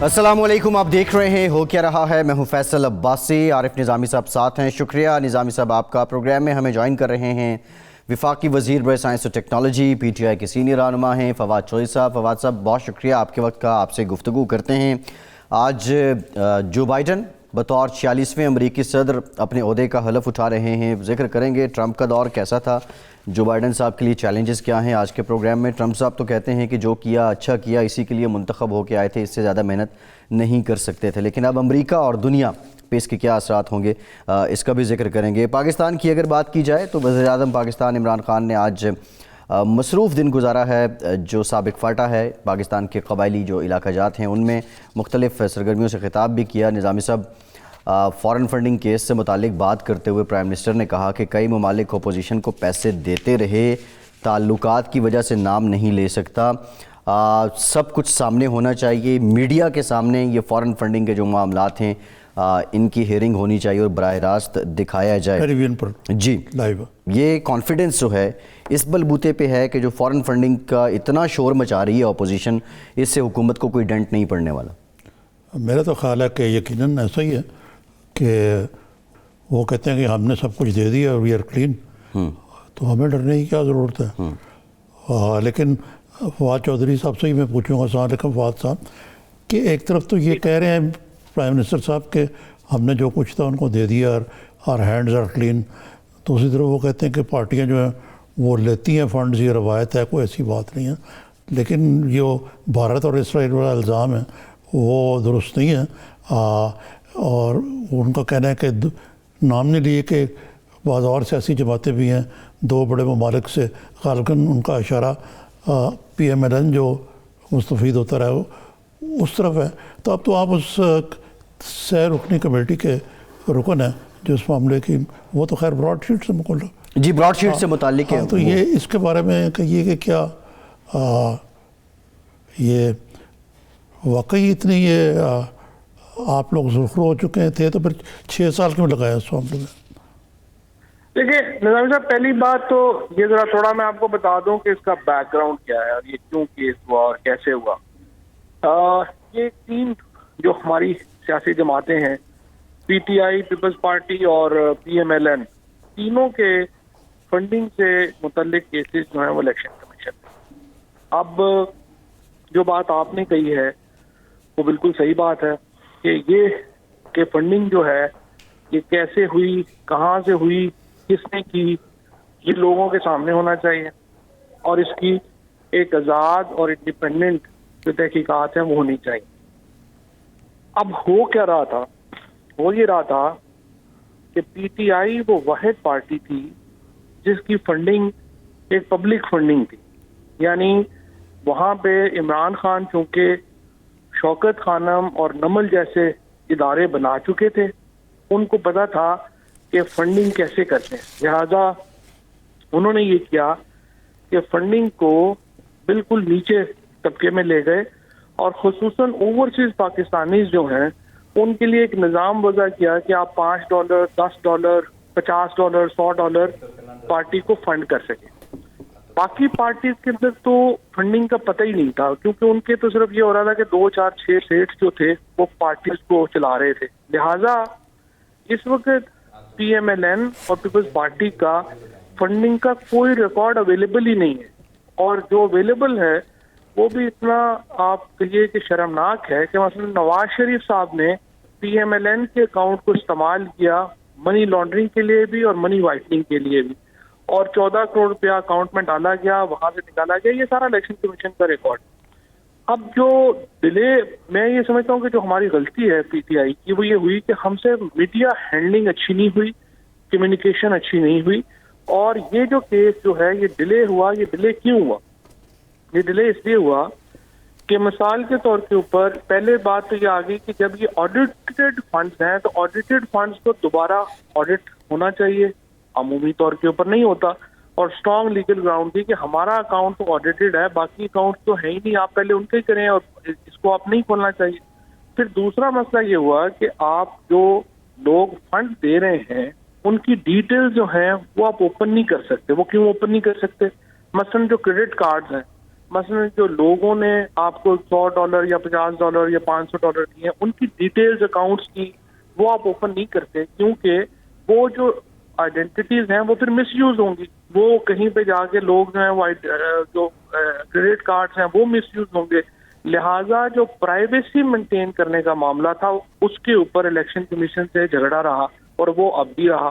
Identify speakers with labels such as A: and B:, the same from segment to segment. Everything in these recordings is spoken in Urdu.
A: السلام علیکم، آپ دیکھ رہے ہیں ہو کیا رہا ہے۔ میں ہوں فیصل عباسی، عارف نظامی صاحب ساتھ ہیں۔ شکریہ نظامی صاحب، آپ کا پروگرام میں ہمیں جوائن کر رہے ہیں وفاقی وزیر برائے سائنس و ٹیکنالوجی پی ٹی آئی کے سینئر رہنما ہیں فواد چودھری صاحب۔ فواد صاحب بہت شکریہ آپ کے وقت کا، آپ سے گفتگو کرتے ہیں۔ آج جو بائیڈن بطور 46ویں امریکی صدر اپنے عہدے کا حلف اٹھا رہے ہیں، ذکر کریں گے ٹرمپ کا دور کیسا تھا، جو بائیڈن صاحب کے لیے چیلنجز کیا ہیں آج کے پروگرام میں۔ ٹرمپ صاحب تو کہتے ہیں کہ جو کیا اچھا کیا، اسی کے لیے منتخب ہو کے آئے تھے، اس سے زیادہ محنت نہیں کر سکتے تھے، لیکن اب امریکہ اور دنیا پہ اس کے کیا اثرات ہوں گے، اس کا بھی ذکر کریں گے۔ پاکستان کی اگر بات کی جائے تو وزیر اعظم پاکستان عمران خان نے آج مصروف دن گزارا ہے۔ جو سابق فاٹا ہے، پاکستان کے قبائلی جو علاقہ جات ہیں، ان میں مختلف سرگرمیوں سے خطاب بھی کیا۔ نظامی صاحب، فارن فنڈنگ کیس سے متعلق بات کرتے ہوئے پرائم منسٹر نے کہا کہ کئی ممالک اپوزیشن کو پیسے دیتے رہے، تعلقات کی وجہ سے نام نہیں لے سکتا، سب کچھ سامنے ہونا چاہیے، میڈیا کے سامنے یہ فارن فنڈنگ کے جو معاملات ہیں ان کی ہیئرنگ ہونی چاہیے اور براہ راست دکھایا جائے۔
B: ٹیلیویژن پر
A: جی، یہ کانفیڈنس جو ہے اس بلبوتے پہ ہے کہ جو فارن فنڈنگ کا اتنا شور مچا رہی ہے اپوزیشن، اس سے حکومت کو کوئی ڈنٹ نہیں پڑنے والا۔
B: میرا تو خیال ہے کہ یقیناً ایسا ہی ہے کہ وہ کہتے ہیں کہ ہم نے سب کچھ دے دیا اور وی آر کلین، تو ہمیں ڈرنے کی کیا ضرورت ہے۔ لیکن فواد چودھری صاحب سے ہی میں پوچھوں گا، السلام علیکم فواد صاحب، کہ ایک طرف تو یہ کہہ رہے ہیں پرائم منسٹر صاحب کہ ہم نے جو کچھ تھا ان کو دے دیا اور ہینڈز آر کلین، دوسری طرف وہ کہتے ہیں کہ پارٹیاں جو ہیں وہ لیتی ہیں فنڈز، یہ روایت ہے، کوئی ایسی بات نہیں ہے۔ لیکن جو بھارت اور اسرائیل والا الزام ہے وہ درست نہیں ہے، اور ان کا کہنا ہے کہ نام نہیں لیے کہ بعض اور سیاسی جماعتیں بھی ہیں دو بڑے ممالک سے، غالباً ان کا اشارہ پی ایم ایل این جو مستفید ہوتا رہا اس طرف ہے۔ تو اب تو آپ اس سہ رکنی کمیٹی کے رکن ہیں جو اس معاملے کی، وہ تو خیر براڈ شیٹ سے متعلق،
A: جی براڈ شیٹ سے متعلق ہے،
B: تو یہ اس کے بارے میں کہیے کہ کیا یہ واقعی اتنی یہ آپ لوگ سرخرو ہو چکے تھے تو پھر 6 سال کیوں لگایا اس معاملے میں؟
C: دیکھیے نظامی صاحب، پہلی بات تو یہ ذرا تھوڑا میں آپ کو بتا دوں کہ اس کا بیک گراؤنڈ کیا ہے اور یہ کیوں کیس ہوا اور کیسے ہوا۔ یہ تین جو ہماری سیاسی جماعتیں ہیں، P T I, people's party اور پی ایم ایل این، تینوں کے فنڈنگ سے متعلق کیسز جو ہیں وہ الیکشن کمیشن میں۔ اب جو بات آپ نے کہی ہے وہ بالکل صحیح بات ہے کہ یہ کہ فنڈنگ جو ہے یہ کیسے ہوئی، کہاں سے ہوئی، کس نے کی، یہ لوگوں کے سامنے ہونا چاہیے، اور اس کی ایک آزاد اور انڈیپینڈنٹ جو تحقیقات ہیں وہ ہونی چاہیے۔ اب ہو کیا رہا تھا؟ ہو یہ رہا تھا کہ پی ٹی آئی وہ واحد پارٹی تھی جس کی فنڈنگ ایک پبلک فنڈنگ تھی، یعنی وہاں پہ عمران خان چونکہ شوکت خانم اور نمل جیسے ادارے بنا چکے تھے، ان کو پتا تھا کہ فنڈنگ کیسے کرتے ہیں، لہذا انہوں نے یہ کیا کہ فنڈنگ کو بالکل نیچے طبقے میں لے گئے، اور خصوصاً اوورسیز پاکستانیز جو ہیں ان کے لیے ایک نظام وضع کیا کہ آپ $5، $10، $50، $100 پارٹی کو فنڈ کر سکیں۔ باقی پارٹیز کے اندر تو فنڈنگ کا پتہ ہی نہیں تھا، کیونکہ ان کے تو صرف یہ ہو رہا تھا کہ 2 4 6 سیٹ جو تھے وہ پارٹیز کو چلا رہے تھے، لہٰذا اس وقت پی ایم ایل این اور پیپلز پارٹی کا فنڈنگ کا کوئی ریکارڈ اویلیبل ہی نہیں ہے، اور جو اویلیبل ہے وہ بھی اتنا آپ کہیے کہ شرمناک ہے کہ مثلا نواز شریف صاحب نے پی ایم ایل این کے اکاؤنٹ کو استعمال کیا منی لانڈرنگ کے لیے بھی اور منی وائٹنگ کے لیے بھی، اور 14 کروڑ روپیہ اکاؤنٹ میں ڈالا گیا، وہاں سے نکالا گیا، یہ سارا الیکشن کمیشن کا ریکارڈ۔ اب جو ڈیلے، میں یہ سمجھتا ہوں کہ جو ہماری غلطی ہے پی ٹی آئی کی وہ یہ ہوئی کہ ہم سے میڈیا ہینڈلنگ اچھی نہیں ہوئی، کمیونیکیشن اچھی نہیں ہوئی، اور یہ جو کیس جو ہے یہ ڈیلے ہوا۔ یہ ڈیلے کیوں ہوا؟ یہ ڈیلے اس لیے ہوا کہ مثال کے طور کے اوپر پہلے بات تو یہ آ گئی کہ جب یہ آڈیٹڈ فنڈز ہیں تو آڈیٹڈ فنڈز کو دوبارہ آڈٹ ہونا چاہیے، عمومی طور کے اوپر نہیں ہوتا، اور اسٹرانگ لیگل گراؤنڈ تھی کہ ہمارا اکاؤنٹ تو آڈیٹڈ ہے، باقی اکاؤنٹ تو ہے ہی نہیں، آپ پہلے ان کے ہی کریں اور اس کو آپ نہیں کھولنا چاہیے۔ پھر دوسرا مسئلہ یہ ہوا کہ آپ جو لوگ فنڈ دے رہے ہیں ان کی ڈیٹیل جو ہیں وہ آپ اوپن نہیں کر سکتے۔ وہ کیوں اوپن نہیں کر سکتے؟ مثلا جو کریڈٹ کارڈز ہیں، مثلا جو لوگوں نے آپ کو $100 یا $50 یا $500 دیے ان کی ڈیٹیلز اکاؤنٹس کی وہ آپ اوپن نہیں کرتے، کیونکہ وہ جو آئیڈینٹیٹیز ہیں وہ پھر مس یوز ہوں گی، وہ کہیں پہ جا کے لوگ جو ہیں وہ جو کریڈٹ کارڈز ہیں وہ مس یوز ہوں گے. لہٰذا جو پرائیویسی مینٹین کرنے کا معاملہ تھا اس کے اوپر الیکشن کمیشن سے جھگڑا رہا اور وہ اب بھی رہا،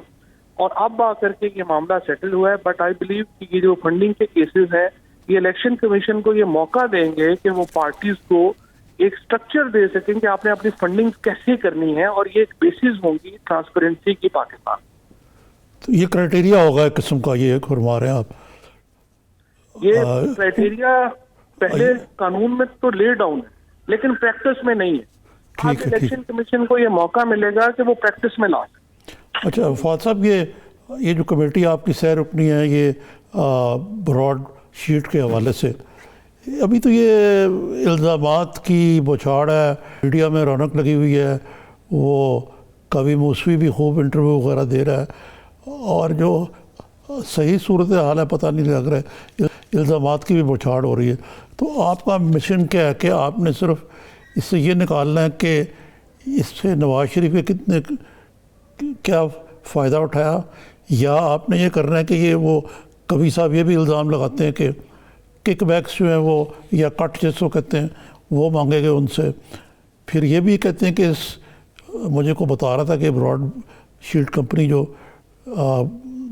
C: اور اب آ کر کے یہ معاملہ سیٹل ہوا ہے. بٹ آئی بلیو کہ یہ جو فنڈنگ کے کیسز ہیں یہ الیکشن کمیشن کو یہ موقع دیں گے کہ وہ پارٹیز کو ایک سٹرکچر دے سکیں کہ آپ نے اپنی فنڈنگ کیسے کرنی ہے، اور یہ ایک بیسز ہوں گی ٹرانسپیرنسی کی پاکستان.
B: تو یہ کرائٹیریا ہوگا ایک قسم کا، یہ فرما رہے ہیں آپ؟
C: یہ کرائٹیریا پہلے قانون میں تو لے ڈاؤن ہے لیکن پریکٹس میں نہیں ہے. اب الیکشن کمیشن کو یہ موقع ملے گا کہ وہ پریکٹس میں لا سکے.
B: اچھا فواد صاحب، یہ جو کمیٹی آپ کی سیر رکنی ہے یہ براڈ شیٹ کے حوالے سے، ابھی تو یہ الزامات کی بوچھاڑ ہے، میڈیا میں رونق لگی ہوئی ہے، وہ کبھی موسوی بھی خوب انٹرویو وغیرہ دے رہا ہے، اور جو صحیح صورتحال ہے پتہ نہیں لگ رہا ہے، الزامات کی بھی بوچھاڑ ہو رہی ہے. تو آپ کا مشن کیا ہے کہ آپ نے صرف اس سے یہ نکالنا ہے کہ اس سے نواز شریف کے کتنے کیا فائدہ اٹھایا، یا آپ نے یہ کرنا ہے کہ یہ وہ کبھی صاحب یہ بھی الزام لگاتے ہیں کہ کک بیکس جو ہیں وہ یا کٹ جس کو کہتے ہیں وہ مانگے گئے ان سے، پھر یہ بھی کہتے ہیں کہ مجھے کو بتا رہا تھا کہ براڈ شیٹ کمپنی جو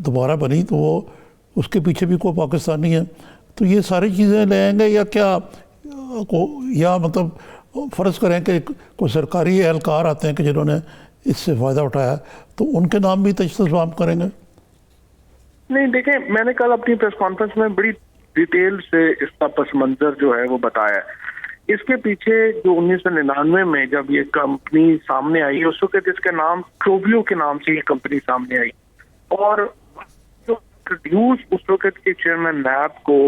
B: دوبارہ بنی تو وہ اس کے پیچھے بھی کوئی پاکستانی ہے. تو یہ ساری چیزیں لے آئیں گے یا کیا، یا مطلب فرض کریں کہ کوئی سرکاری اہلکار آتے ہیں کہ جنہوں نے اس سے فائدہ اٹھایا تو ان کے نام بھی تجسس کریں گے؟
C: نہیں دیکھیں، میں نے کل اپنی پریس کانفرنس میں بڑی ڈیٹیل سے اس کا پس منظر جو ہے وہ بتایا ہے. اس کے پیچھے جو 1999 میں جب یہ کمپنی سامنے آئی اس وقت اس کا نام ٹروبیو کے نام سے یہ کمپنی سامنے آئی، اور جو انٹروڈیوس اس وقت کے چیئرمین نیب کو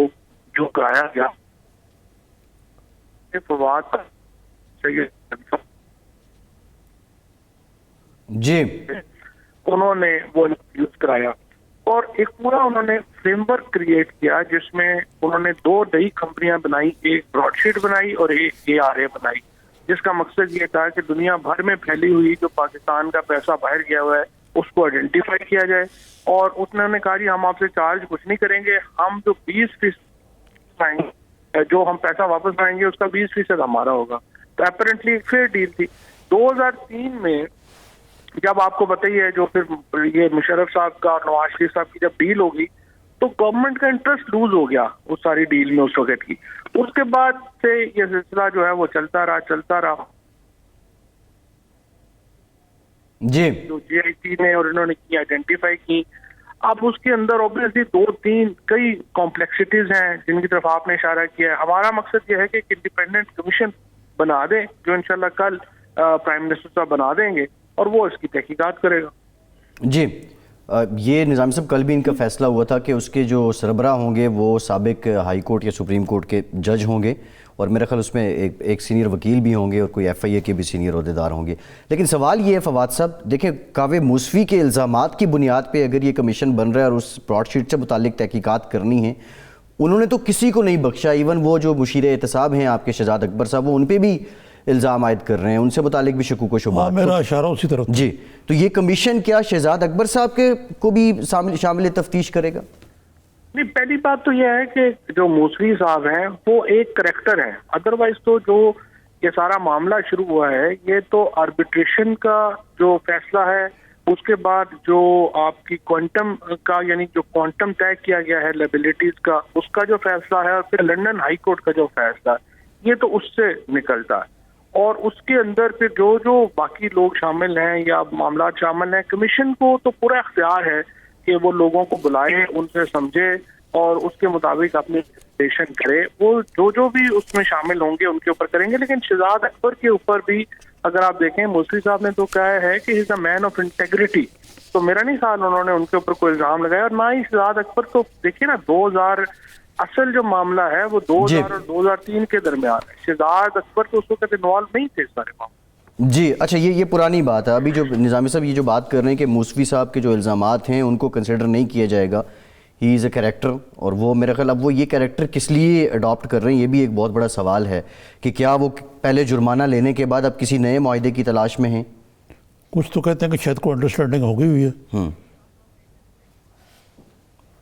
C: جو کرایا گیا فواد
A: جی
C: انہوں نے وہ یوز کرایا، اور ایک پورا انہوں نے فریم ورک کریٹ کیا جس میں انہوں نے 2 نئی کمپنیاں بنائی، ایک براڈ شیٹ بنائی اور ایک ARA بنائی، جس کا مقصد یہ تھا کہ دنیا بھر میں پھیلی ہوئی جو پاکستان کا پیسہ باہر گیا ہوا ہے اس کو آئیڈینٹیفائی کیا جائے. اور انہوں نے کہا جی ہم آپ سے چارج کچھ نہیں کریں گے، ہم جو 20% جو ہم پیسہ واپس آئیں گے اس کا 20% ہمارا ہوگا. تو اپیرنٹلی ایک فیئر ڈیل تھی. 2003 میں جب آپ کو بتائیے جو پھر یہ مشرف صاحب کا اور نواز شریف صاحب کی جب ڈیل ہوگی تو گورنمنٹ کا انٹرسٹ لوز ہو گیا اس ساری ڈیل میں اس وقت کی. اس کے بعد سے یہ سلسلہ جو ہے وہ چلتا رہا
A: جی
C: جو JIT نے اور انہوں نے کی آئیڈینٹیفائی کی. اب اس کے اندر اوبویسلی 2-3 کئی کمپلیکسٹیز ہیں جن کی طرف آپ نے اشارہ کیا ہے. ہمارا مقصد یہ ہے کہ ایک انڈیپینڈنٹ کمیشن بنا دیں جو انشاءاللہ کل پرائم منسٹر صاحب بنا دیں گے اور وہ اس کی تحقیقات کرے گا.
A: جی یہ نظامی صاحب کل بھی ان کا فیصلہ ہوا تھا کہ اس کے جو سربراہ ہوں گے وہ سابق ہائی کورٹ یا سپریم کورٹ کے جج ہوں گے، اور میرا خیال اس میں ایک سینئر وکیل بھی ہوں گے اور کوئی FIA کے بھی سینئر عہدیدار ہوں گے. لیکن سوال یہ ہے فواد صاحب، دیکھیں کاوہ موسوی کے الزامات کی بنیاد پہ اگر یہ کمیشن بن رہا ہے اور اس براڈ شیٹ سے متعلق تحقیقات کرنی ہے، انہوں نے تو کسی کو نہیں بخشا. ایون وہ جو مشیر احتساب ہیں آپ کے شہزاد اکبر صاحب، وہ ان پہ بھی الزام عائد کر رہے ہیں، ان سے متعلق بھی شکوک و شبہات.
B: میرا اشارہ اسی طرف.
A: جی تو یہ کمیشن کیا شہزاد اکبر صاحب کے کو بھی شامل تفتیش کرے گا؟
C: نہیں، پہلی بات تو یہ ہے کہ جو موسوی صاحب ہیں وہ ایک کریکٹر ہیں، ادروائز تو جو یہ سارا معاملہ شروع ہوا ہے یہ تو آربیٹریشن کا جو فیصلہ ہے، اس کے بعد جو آپ کی کوانٹم کا یعنی جو کوانٹم طے کیا گیا ہے لائبلٹیز کا اس کا جو فیصلہ ہے، اور پھر لنڈن ہائی کورٹ کا جو فیصلہ ہے یہ تو اس سے نکلتا ہے. اور اس کے اندر پھر جو باقی لوگ شامل ہیں یا معاملات شامل ہیں، کمیشن کو تو پورا اختیار ہے کہ وہ لوگوں کو بلائے، ان سے سمجھے اور اس کے مطابق اپنی انویسٹیگیشن کرے. وہ جو بھی اس میں شامل ہوں گے ان کے اوپر کریں گے. لیکن شہزاد اکبر کے اوپر بھی اگر آپ دیکھیں موسوی صاحب نے تو کہا ہے کہ he is a main of integrity, تو میرا نہیں خیال انہوں نے ان کے اوپر کوئی الزام لگایا. اور نہ ہی شہزاد اکبر تو دیکھیے نا 2000 اصل جو معاملہ ہے وہ 2000 اور 2003 کے درمیان ہے. شہزاد اکبر تو اس وقت انوالو نہیں تھے اس سارے معاملے.
A: جی اچھا، یہ پرانی بات ہے. ابھی جو نظامی صاحب یہ جو بات کر رہے ہیں کہ موسوی صاحب کے جو الزامات ہیں ان کو کنسیڈر نہیں کیا جائے گا، ہی از اے کریکٹر, اور وہ میرا خیال اب وہ یہ کریکٹر کس لیے اڈاپٹ کر رہے ہیں, یہ بھی ایک بہت بڑا سوال ہے کہ کیا وہ پہلے جرمانہ لینے کے بعد اب کسی نئے معاہدے کی تلاش میں ہیں.
B: کچھ تو کہتے ہیں کہ شاید کوئی انڈرسٹینڈنگ ہو گئی ہوئی ہے.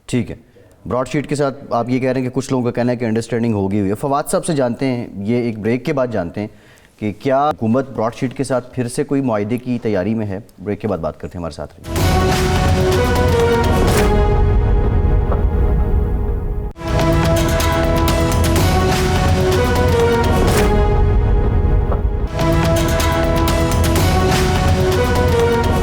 A: ٹھیک ہے, براڈ شیٹ کے ساتھ آپ یہ کہہ رہے ہیں کہ کچھ لوگوں کا کہنا ہے کہ انڈرسٹینڈنگ ہوگی ہوئی ہے. فواد صاحب سے جانتے ہیں, یہ ایک بریک کے بعد جانتے ہیں کہ کیا حکومت براڈ شیٹ کے ساتھ پھر سے کوئی معاہدے کی تیاری میں ہے. بریک کے بعد بات کرتے ہیں, ہمارے ساتھ رہیے.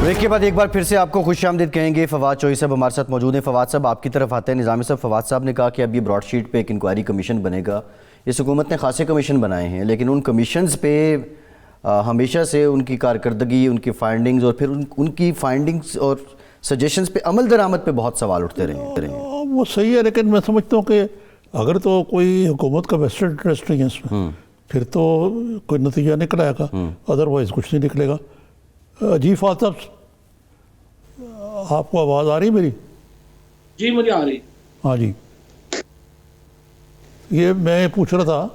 A: بریک کے بعد ایک بار پھر سے آپ کو خوش آمدید کہیں گے. فواد چوہی صاحب ہمارے ساتھ موجود ہیں. فواد صاحب آپ کی طرف آتے ہیں. نظامی صاحب, فواد صاحب نے کہا کہ اب یہ براڈ شیٹ پہ ایک انکوائری کمیشن بنے گا. اس حکومت نے خاصے کمیشن بنائے ہیں, لیکن ان کمیشنز پہ ہمیشہ سے ان کی کارکردگی, ان کی فائنڈنگز اور پھر ان کی فائنڈنگز اور سجیشنز پہ عمل درآمد پہ بہت سوال اٹھتے رہے ہیں.
B: وہ صحیح ہے, لیکن میں سمجھتا ہوں کہ اگر تو کوئی حکومت کا ویسٹرن انٹرسٹ نہیں ہے اس میں, پھر تو کوئی نتیجہ نکل آئے گا, ادروائز کچھ نہیں نکلے گا. جی فواد صاحب, آپ کو آواز آ رہی میری؟
D: جی مجھے آ رہی.
B: ہاں جی, یہ میں پوچھ رہا تھا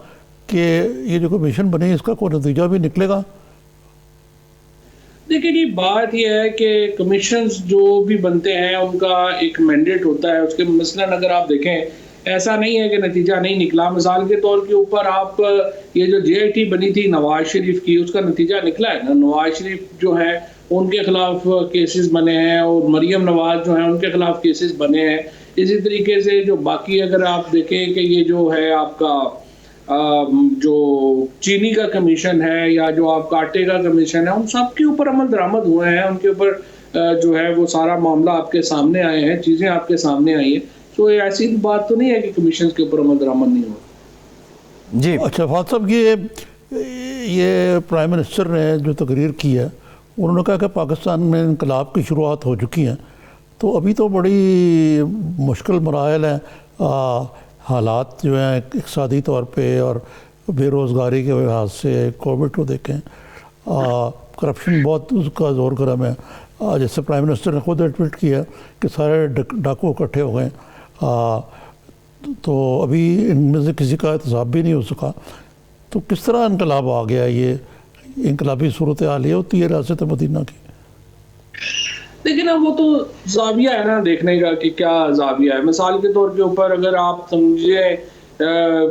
B: کہ یہ جو کمیشن بنی اس کا کوئی نتیجہ بھی نکلے گا؟
D: دیکھیں جی, بات یہ ہے کہ کمیشنز جو بھی بنتے ہیں ان کا ایک مینڈیٹ ہوتا ہے. اس کے مثلاً اگر آپ دیکھیں, ایسا نہیں ہے کہ نتیجہ نہیں نکلا. مثال کے طور کے اوپر آپ یہ جو جے آئی ٹی بنی تھی نواز شریف کی, اس کا نتیجہ نکلا ہے نا. نواز شریف جو ہے ان کے خلاف کیسز بنے ہیں, اور مریم نواز جو ہیں ان کے خلاف کیسز بنے ہیں. اسی طریقے سے جو باقی اگر آپ دیکھیں کہ یہ جو ہے آپ کا جو چینی کا کمیشن ہے یا جو آپ کا آٹے کا کمیشن ہے, ان سب کے اوپر عمل درآمد ہوئے ہیں. ان کے اوپر جو ہے وہ سارا معاملہ آپ کے سامنے آئے ہیں, چیزیں آپ کے سامنے آئی ہیں. تو ایسی بات تو نہیں ہے کہ کمیشن کے اوپر عمل درآمد نہیں ہوا.
B: جی اچھا فواد صاحب, یہ پرائم منسٹر نے جو تقریر کی ہے, انہوں نے کہا کہ پاکستان میں انقلاب کی شروعات ہو چکی ہیں. تو ابھی تو بڑی مشکل مراحل ہیں, حالات جو ہیں اقتصادی طور پہ اور بے روزگاری کے لحاظ سے, کووڈ کو دیکھیں, کرپشن بہت اس کا زور گرم ہے. جیسے پرائم منسٹر نے خود ایڈمٹ کیا کہ سارے ڈاکو اکٹھے ہو گئے, تو ابھی ان میں سے کسی کا احتساب بھی نہیں ہو سکا. تو کس طرح انقلاب آ گیا؟ یہ انقلابی صورتحال یہ ہوتی ہے ریاست مدینہ کی.
D: لیکن اب وہ تو زاویہ ہے نا دیکھنے کا کہ کیا زاویہ ہے. مثال کے طور کے اوپر اگر آپ سمجھیں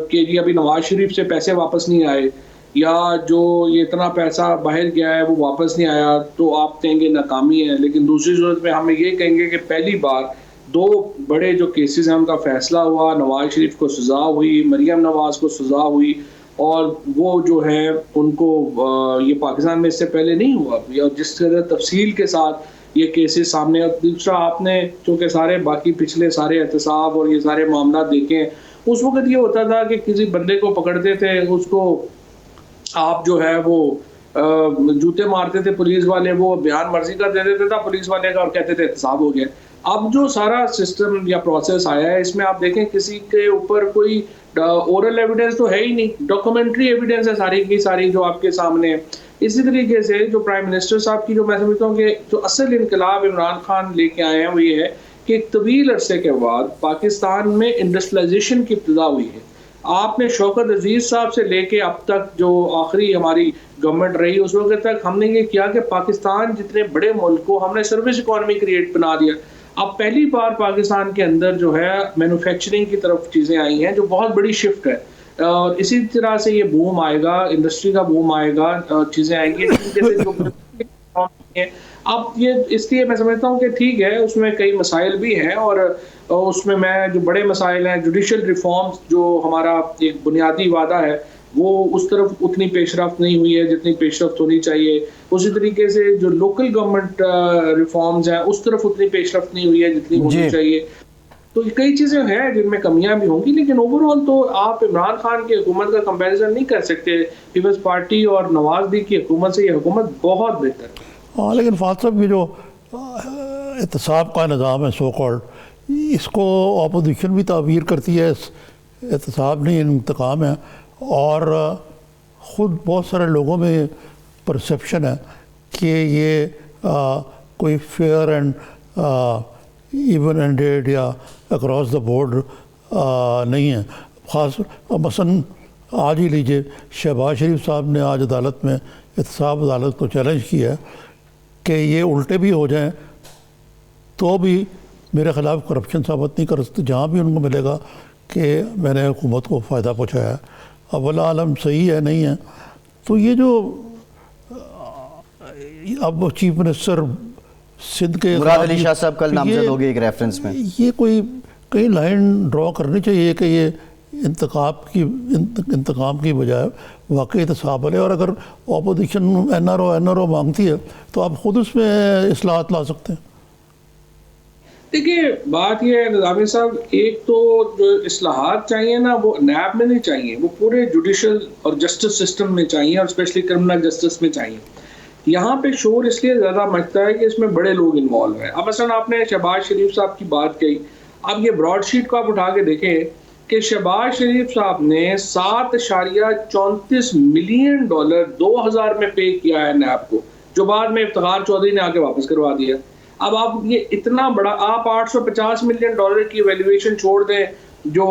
D: کہ جی ابھی نواز شریف سے پیسے واپس نہیں آئے, یا جو یہ اتنا پیسہ باہر گیا ہے وہ واپس نہیں آیا, تو آپ کہیں گے ناکامی ہے. لیکن دوسری صورت میں ہم یہ کہیں گے کہ پہلی بار 2 بڑے جو کیسز ہیں ان کا فیصلہ ہوا, نواز شریف کو سزا ہوئی, مریم نواز کو سزا ہوئی, اور وہ جو ہے ان کو یہ پاکستان میں اس سے پہلے نہیں ہوا. اور جس طرح تفصیل کے ساتھ یہ کیسز سامنے. اور دوسرا, آپ نے چونکہ سارے باقی پچھلے سارے احتساب اور یہ سارے معاملات دیکھیں, اس وقت یہ ہوتا تھا کہ کسی بندے کو پکڑتے تھے, اس کو آپ جو ہے وہ جوتے مارتے تھے پولیس والے, وہ بیان مرضی کا دے دیتے تھا پولیس والے کا اور کہتے تھے احتساب ہو گیا. اب جو سارا سسٹم یا پروسیس آیا ہے, اس میں آپ دیکھیں کسی کے اوپر کوئی اورل ایویڈنس تو ہے ہی نہیں, ڈاکومنٹری ایویڈنس ہے ساری کی ساری جو آپ کے سامنے ہے. اسی طریقے سے جو پرائم منسٹر صاحب کی جو میں سمجھتا ہوں کہ جو اصل انقلاب عمران خان لے کے آئے ہیں وہ یہ ہے کہ ایک طویل عرصے کے بعد پاکستان میں انڈسٹریلائزیشن کی ابتدا ہوئی ہے. آپ نے شوکت عزیز صاحب سے لے کے اب تک جو آخری ہماری گورنمنٹ رہی, اس وقت تک ہم نے یہ کیا کہ پاکستان جتنے بڑے ملک کو ہم نے سروس اکانومی کریٹ بنا دیا. اب پہلی بار پاکستان کے اندر جو ہے مینوفیکچرنگ کی طرف چیزیں آئی ہیں, جو بہت بڑی شفٹ ہے. اور اسی طرح سے یہ بوم آئے گا, انڈسٹری کا بوم آئے گا, چیزیں آئیں گی. اب یہ اس لیے میں سمجھتا ہوں کہ ٹھیک ہے, اس میں کئی مسائل بھی ہیں, اور اس میں جو بڑے مسائل ہیں, جوڈیشل ریفارمز جو ہمارا ایک بنیادی وعدہ ہے, وہ اس طرف اتنی پیش رفت نہیں ہوئی ہے جتنی پیش رفت ہونی چاہیے. اسی طریقے سے جو لوکل گورنمنٹ ریفارمز ہیں, اس طرف اتنی پیش رفت نہیں ہوئی ہے جتنی ہونی چاہیے. تو کئی چیزیں ہیں جن میں کمیاں بھی ہوں گی, لیکن اوور آل تو آپ عمران خان کی حکومت کا کمپیریزن نہیں کر سکتے پیپلز پارٹی اور نواز لی کی حکومت سے. یہ حکومت بہت بہتر ہے.
B: ہاں, لیکن فواد صاحب یہ جو احتساب کا نظام ہے سو کالڈ, اس کو اپوزیشن بھی تعبیر کرتی ہے احتساب نہیں انتقام ہے, اور خود بہت سارے لوگوں میں پرسیپشن ہے کہ یہ کوئی فیئر اینڈ ایون اینڈیڈ یا اکراس دا بورڈ نہیں ہے. خاص مثلاً آج ہی لیجیے شہباز شریف صاحب نے آج عدالت میں احتساب عدالت کو چیلنج کیا ہے کہ یہ الٹے بھی ہو جائیں تو بھی میرے خلاف کرپشن ثابت نہیں کر سکتے جہاں بھی ان کو ملے گا کہ میں نے حکومت کو فائدہ پہنچایا ہے. اب اللہ عالم صحیح ہے نہیں ہے. تو یہ جو اب چیف منسٹر سندھ کے
A: مراد علی شاہ صاحب کل نامزد ہو گئے ایک ریفرنس میں,
B: یہ کوئی کئی لائن ڈرا کرنی چاہیے کہ یہ انتقام کی بجائے واقعی احتساب ہے. اور اگر اپوزیشن این آر او مانگتی ہے تو آپ خود اس میں اصلاحات لا سکتے ہیں.
D: دیکھیے بات یہ ہے نظامی صاحب, ایک تو جو اصلاحات چاہیے نا وہ نیب میں نہیں چاہیے, وہ پورے جوڈیشل اور جسٹس سسٹم میں چاہیے, اور اسپیشلی کرمنل جسٹس میں چاہیے. یہاں پہ شور اس لیے زیادہ مچتا ہے کہ اس میں بڑے لوگ انوالو ہیں. اب مثلا آپ نے شہباز شریف صاحب کی بات کہی, اب یہ براڈ شیٹ کو آپ اٹھا کے دیکھیں کہ شہباز شریف صاحب نے $7.34 ملین 2000 میں پے کیا ہے نیب کو, جو بعد میں افتخار چودھری نے آ کے واپس کروا دیا. اب آپ یہ اتنا بڑا, آپ $850 ملین کی ویلیویشن چھوڑ دیں جو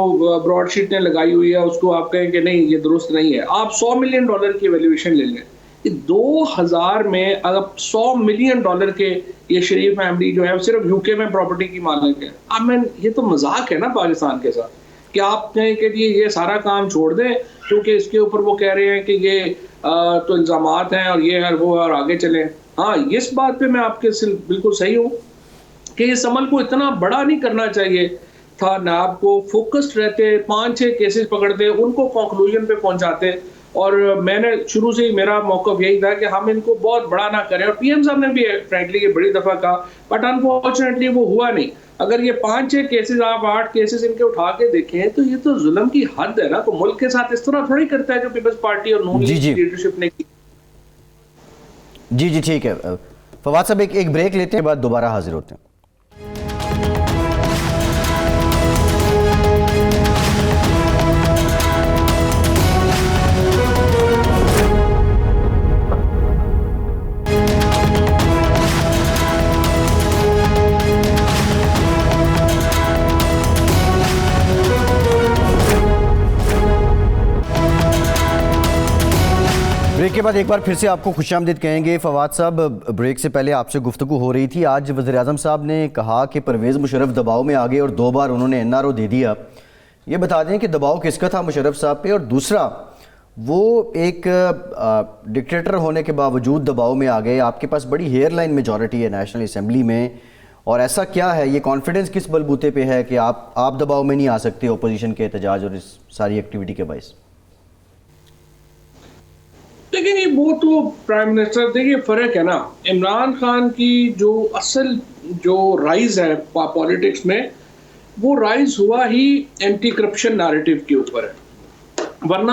D: براڈ شیٹ نے لگائی ہوئی ہے, اس کو آپ کہیں کہ نہیں یہ درست نہیں ہے, آپ $100 ملین کی ویلیویشن لے لیں. 2000 میں اگر $100 ملین کے یہ شریف فیملی جو ہے صرف یو کے میں پراپرٹی کی مالک ہے. اب میں یہ تو مذاق ہے نا پاکستان کے ساتھ کہ آپ کہیں کہ یہ سارا کام چھوڑ دیں کیونکہ اس کے اوپر وہ کہہ رہے ہیں کہ یہ تو الزامات ہیں اور یہ اور وہ اور آگے چلیں. ہاں اس بات پہ میں آپ کے بالکل صحیح ہوں کہ اس عمل کو اتنا بڑا نہیں کرنا چاہیے تھا. نیب کو فوکسڈ رہتے, 5-6 کیسز پکڑتے, ان کو کنکلوژن پہ پہنچاتے. اور میں نے شروع سے ہی میرا موقف یہی تھا کہ ہم ان کو بہت بڑا نہ کریں, اور پی ایم صاحب نے بھی فرینکلی یہ بڑی دفعہ کہا, بٹ انفارچونیٹلی وہ ہوا نہیں. اگر یہ 5-6 کیسز آپ 8 کیسز ان کے اٹھا کے دیکھیں تو یہ تو ظلم کی حد ہے نا. تو ملک کے ساتھ اس طرح تھوڑی کرتا ہے جو پیپلز پارٹی اور نون لیگ لیڈرشپ نے کی.
A: جی ٹھیک ہے فواد صاحب, ایک بریک لیتے ہیں, بعد دوبارہ حاضر ہوتے ہیں. بریک کے بعد ایک بار پھر سے آپ کو خوش آمدید کہیں گے. فواد صاحب, بریک سے پہلے آپ سے گفتگو ہو رہی تھی, آج وزیر اعظم صاحب نے کہا کہ پرویز مشرف دباؤ میں آگے اور 2 بار انہوں نے این آر او دے دیا. یہ بتا دیں کہ دباؤ کس کا تھا مشرف صاحب پہ, اور دوسرا وہ ایک ڈکٹیٹر ہونے کے باوجود دباؤ میں آ گئے, آپ کے پاس بڑی ہیئر لائن میجورٹی ہے نیشنل اسمبلی میں, اور ایسا کیا ہے, یہ کانفیڈنس کس بلبوتے پہ ہے کہ آپ دباؤ میں نہیں آ سکتے اپوزیشن کے احتجاج اور اس ساری ایکٹیویٹی کے باعث؟
D: لیکن یہ وہ تو پرائم منسٹر, دیکھیے فرق ہے نا, عمران خان کی جو اصل جو رائز ہے پالیٹکس میں, وہ رائز ہوا ہی اینٹی کرپشن نیریٹو کے اوپر ہے. ورنہ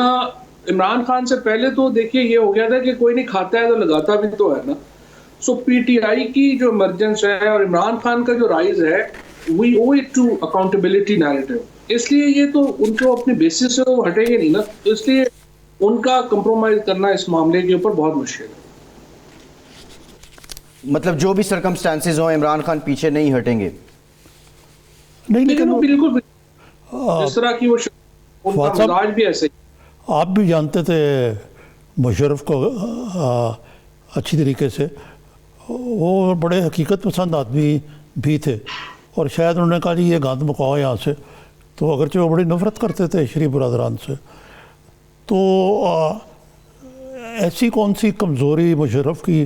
D: عمران خان سے پہلے تو دیکھیے یہ ہو گیا تھا کہ کوئی نہیں کھاتا ہے تو لگاتا بھی تو ہے نا. سو پی ٹی آئی کی جو ایمرجنس ہے اور عمران خان کا جو رائز ہے, وی او اٹ ٹو اکاؤنٹیبلٹی نیریٹو, اس لیے یہ تو ان کو اپنی بیسس سے وہ ہٹیں گے نہیں نا, اس لیے ان کا کمپرومائز کرنا اس معاملے کے اوپر بہت مشکل ہے.
A: مطلب جو بھی سرکمسٹانسز ہوں عمران خان پیچھے نہیں ہٹیں گے؟
B: نہیں, لیکن
D: وہ بالکل اس طرح کی وہ مزاج بھی ایسے.
B: آپ بھی جانتے تھے مشرف کو اچھی طریقے سے, وہ بڑے حقیقت پسند آدمی بھی تھے, اور شاید انہوں نے کہا جی یہ گاند مکاؤ یہاں سے, تو اگرچہ وہ بڑی نفرت کرتے تھے شریف برادران سے. تو ایسی کون سی کمزوری مشرف کی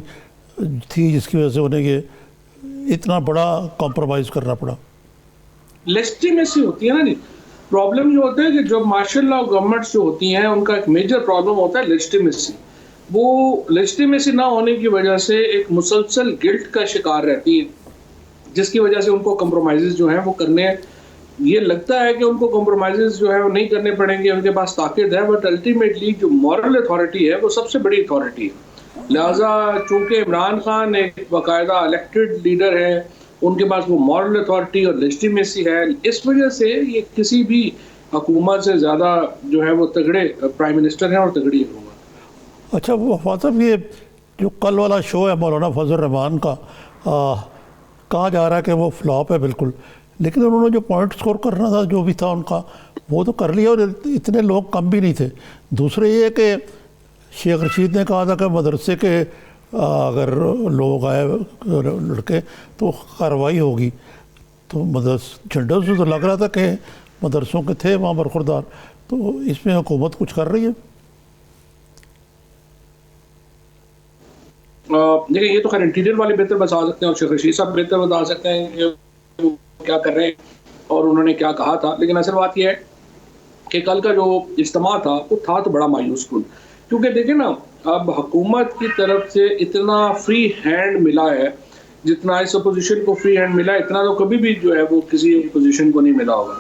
B: تھی جس کی وجہ سے انہیں یہ اتنا بڑا کمپرومائز کرنا پڑا؟
D: لیجٹیمیسی ہوتی ہے نا جی. پرابلم یہ ہوتا ہے کہ جو مارشل لا گورنمنٹس جو ہوتی ہیں ان کا ایک میجر پرابلم ہوتا ہے لیجٹیمیسی. وہ لیجٹیمیسی نہ ہونے کی وجہ سے ایک مسلسل گلٹ کا شکار رہتی ہے, جس کی وجہ سے ان کو کمپرومائزز جو ہیں وہ کرنے, یہ لگتا ہے کہ ان کو کمپرومائزز جو ہے وہ نہیں کرنے پڑیں گے, ان کے پاس طاقت ہے, بٹ الٹیمیٹلی جو مورل اتھارٹی ہے وہ سب سے بڑی اتھارٹی ہے. لہٰذا چونکہ عمران خان ایک باقاعدہ الیکٹڈ لیڈر ہے, ان کے پاس وہ مورل اتھارٹی اور لیجٹیمیسی ہے, اس وجہ سے یہ کسی بھی حکومت سے زیادہ جو ہے وہ تگڑے پرائم منسٹر ہیں اور تگڑی حکومت.
B: اچھا وفاد صاحب, یہ جو کل والا شو ہے مولانا فضل الرحمان کا, کہا جا رہا ہے کہ وہ فلاپ ہے بالکل، لیکن انہوں نے جو پوائنٹ سکور کرنا تھا جو بھی تھا ان کا وہ تو کر لیا، اور اتنے لوگ کم بھی نہیں تھے۔ دوسرے یہ کہ شیخ رشید نے کہا تھا کہ مدرسے کے اگر لوگ آئے لڑکے تو کارروائی ہوگی، تو جھنڈوں سے تو لگ رہا تھا کہ مدرسوں کے تھے وہاں برخوردار، تو اس میں حکومت کچھ کر رہی ہے؟
D: دیکھیں یہ تو خیر انٹیریئر والے بہتر بتا سکتے ہیں، اور شیخ رشید صاحب بہتر بتا سکتے ہیں کہ وہ کیا کر رہے ہیں اور انہوں نے کیا کہا تھا، لیکن اصل بات یہ ہے کہ کل کا جو اجتماع تھا وہ تھا تو بڑا مایوس کن، کیونکہ دیکھیں نا اب حکومت کی طرف سے اتنا فری ہینڈ ملا ہے، جتنا اس اپوزیشن کو فری ہینڈ ملا اتنا تو کبھی بھی جو ہے وہ کسی اپوزیشن کو نہیں ملا ہوگا۔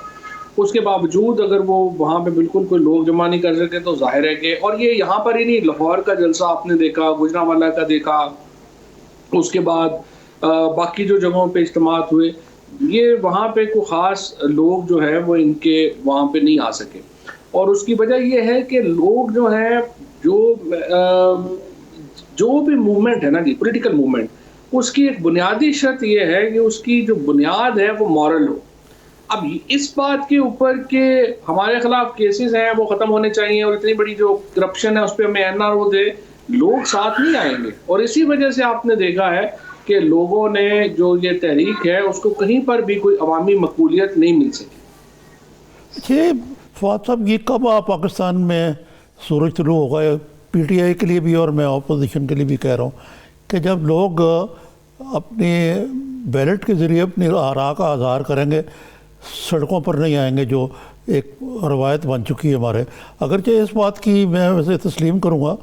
D: اس کے باوجود اگر وہ وہاں پہ بالکل کوئی لوگ جمع نہیں کر سکے تو ظاہر ہے کہ، اور یہ یہاں پر ہی نہیں، لاہور کا جلسہ آپ نے دیکھا، گوجرانوالہ کا دیکھا، اس کے بعد باقی جو جگہوں پہ اجتماعات ہوئے، یہ وہاں پہ کوئی خاص لوگ جو ہے وہ ان کے وہاں پہ نہیں آ سکے، اور اس کی وجہ یہ ہے کہ لوگ جو ہیں جو بھی موومنٹ ہے نا جی، پولیٹیکل موومنٹ، اس کی ایک بنیادی شرط یہ ہے کہ اس کی جو بنیاد ہے وہ مورل ہو۔ اب اس بات کے اوپر کہ ہمارے خلاف کیسز ہیں وہ ختم ہونے چاہیے، اور اتنی بڑی جو کرپشن ہے اس پہ ہمیں NRO دے، لوگ ساتھ نہیں آئیں گے، اور اسی وجہ سے آپ نے دیکھا ہے کہ لوگوں نے جو یہ تحریک ہے اس کو کہیں پر بھی کوئی عوامی مقبولیت نہیں مل سکی۔
B: یہ فواد صاحب یہ کب پاکستان میں سورج طلوع ہوگا، PTI کے لیے بھی اور میں اپوزیشن کے لیے بھی کہہ رہا ہوں، کہ جب لوگ اپنے بیلٹ کے ذریعے اپنی آراء کا اظہار کریں گے، سڑکوں پر نہیں آئیں گے، جو ایک روایت بن چکی ہے ہمارے۔ اگرچہ اس بات کی میں ویسے تسلیم کروں گا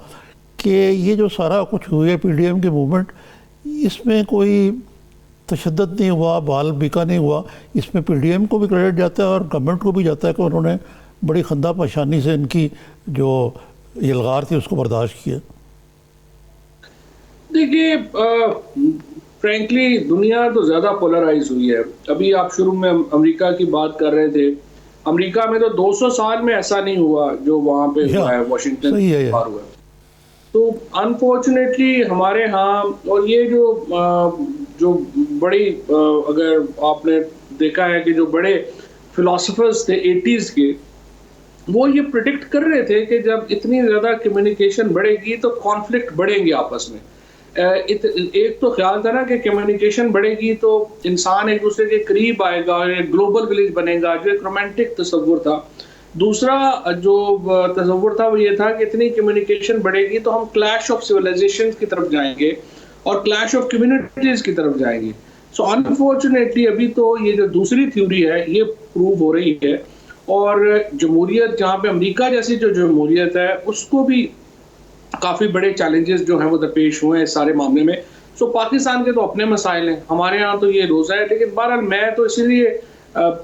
B: کہ یہ جو سارا کچھ ہوئی ہے PDM کی موومنٹ، اس میں کوئی تشدد نہیں ہوا، بال بیکا نہیں ہوا، اس میں PDM کو بھی کریڈٹ جاتا ہے اور گورنمنٹ کو بھی جاتا ہے کہ انہوں نے بڑی خندہ پیشانی سے ان کی جو الغار تھی اس کو برداشت کیا۔
D: دیکھیے فرینکلی دنیا تو زیادہ پولرائز ہوئی ہے۔ ابھی آپ شروع میں امریکہ کی بات کر رہے تھے، امریکہ میں تو 200 سال میں ایسا نہیں ہوا جو وہاں پہ ہوا ہے، واشنگٹن ہوا ہے۔ تو انفارچونیٹلی ہمارے ہاں، اور یہ جو بڑی اگر آپ نے دیکھا ہے کہ جو بڑے فلاسفرز تھے 80s کے، وہ یہ پریڈکٹ کر رہے تھے کہ جب اتنی زیادہ کمیونیکیشن بڑھے گی تو کانفلکٹ بڑھیں گے آپس میں۔ ایک تو خیال تھا نا کہ کمیونیکیشن بڑھے گی تو انسان ایک دوسرے کے قریب آئے گا، ایک گلوبل ولیج بنے گا، جو ایک رومانٹک تصور تھا۔ دوسرا جو تصور تھا وہ یہ تھا کہ اتنی کمیونیکیشن بڑھے گی تو ہم کلیش آف سویلائزیشن کی طرف جائیں گے اور کلیش آف کمیونٹیز کی طرف جائیں گے۔ سو انفارچونیٹلی ابھی تو یہ جو دوسری تھیوری ہے یہ پروو ہو رہی ہے، اور جمہوریت جہاں پہ امریکہ جیسی جو جمہوریت ہے اس کو بھی کافی بڑے چیلنجز جو ہیں وہ درپیش ہوئے ہیں اس سارے معاملے میں۔ سو پاکستان کے تو اپنے مسائل ہیں، ہمارے ہاں تو یہ روزہ ہے، لیکن بہرحال میں تو اسی لیے